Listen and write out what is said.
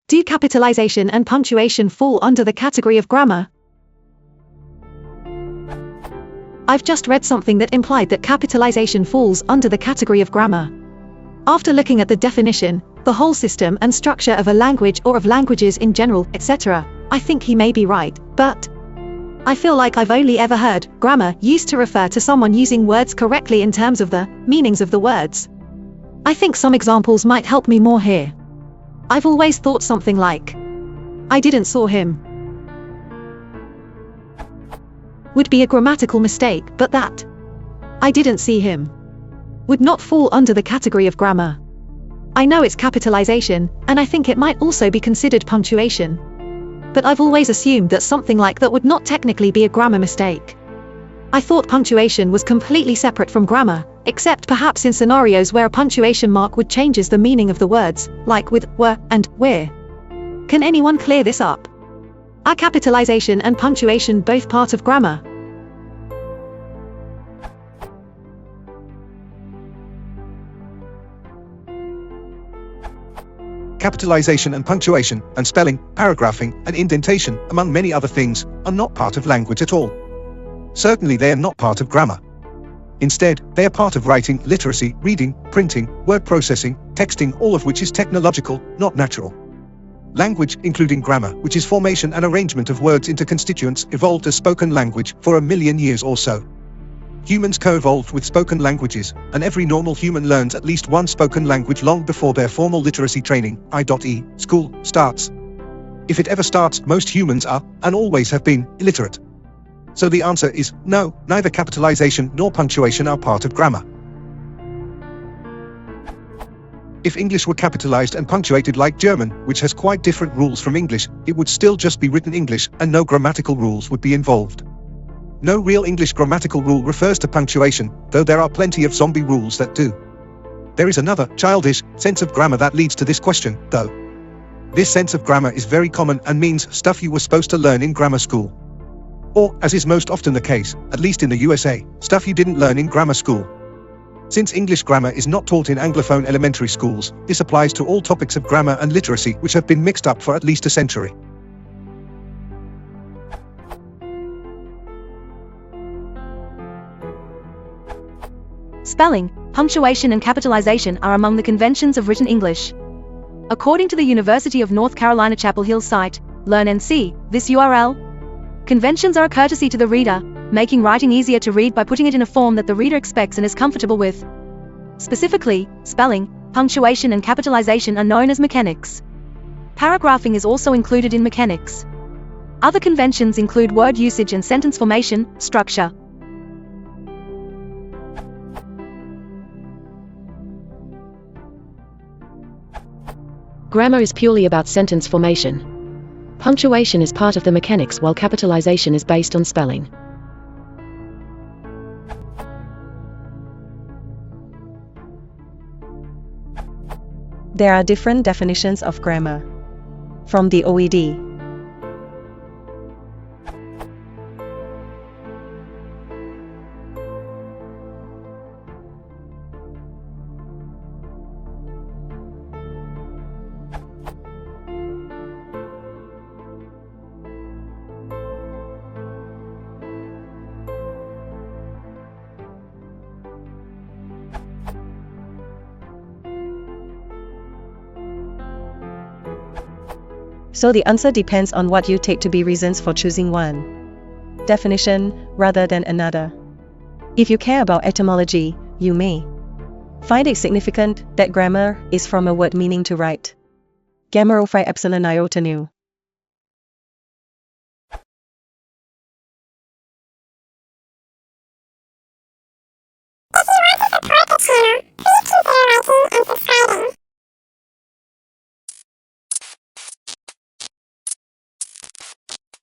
Do capitalization and punctuation fall under the category of grammar? I've just read something that implied that capitalization falls under the category of grammar. After looking at the definition, the whole system and structure of a language or of languages in general, etc., I think he may be right, but I feel like I've only ever heard grammar used to refer to someone using words correctly in terms of the meanings of the words. I think some examples might help me more here. I've always thought something like, I didn't saw him, would be a grammatical mistake, but that I didn't see him would not fall under the category of grammar. I know it's capitalization, and I think it might also be considered punctuation. But I've always assumed that something like that would not technically be a grammar mistake. I thought punctuation was completely separate from grammar, except perhaps in scenarios where a punctuation mark would changes the meaning of the words, like with were and where. Can anyone clear this up? Are capitalization and punctuation both part of grammar? Capitalization and punctuation, and spelling, paragraphing, and indentation, among many other things, are not part of language at all. Certainly they are not part of grammar. Instead, they are part of writing, literacy, reading, printing, word processing, texting, all of which is technological, not natural. Language, including grammar, which is formation and arrangement of words into constituents, evolved as spoken language for 1 million years or so. Humans co-evolved with spoken languages, and every normal human learns at least one spoken language long before their formal literacy training, i.e., school, starts. If it ever starts, most humans are, and always have been, illiterate. So the answer is, no, neither capitalization nor punctuation are part of grammar. If English were capitalized and punctuated like German, which has quite different rules from English, it would still just be written English, and no grammatical rules would be involved. No real English grammatical rule refers to punctuation, though there are plenty of zombie rules that do. There is another, childish, sense of grammar that leads to this question, though. This sense of grammar is very common and means stuff you were supposed to learn in grammar school. Or, as is most often the case, at least in the USA, stuff you didn't learn in grammar school. Since English grammar is not taught in Anglophone elementary schools, this applies to all topics of grammar and literacy which have been mixed up for at least a century. Spelling, punctuation and capitalization are among the conventions of written English. According to the University of North Carolina Chapel Hill site, LearnNC, this URL, conventions are a courtesy to the reader, making writing easier to read by putting it in a form that the reader expects and is comfortable with. Specifically, spelling, punctuation and capitalization are known as mechanics. Paragraphing is also included in mechanics. Other conventions include word usage and sentence formation, structure. Grammar is purely about sentence formation. Punctuation is part of the mechanics, while capitalization is based on spelling. There are different definitions of grammar. From the OED. So the answer depends on what you take to be reasons for choosing one definition rather than another. If you care about etymology, you may find it significant that grammar is from a word meaning to write. Gamma 05 epsilon iota nu.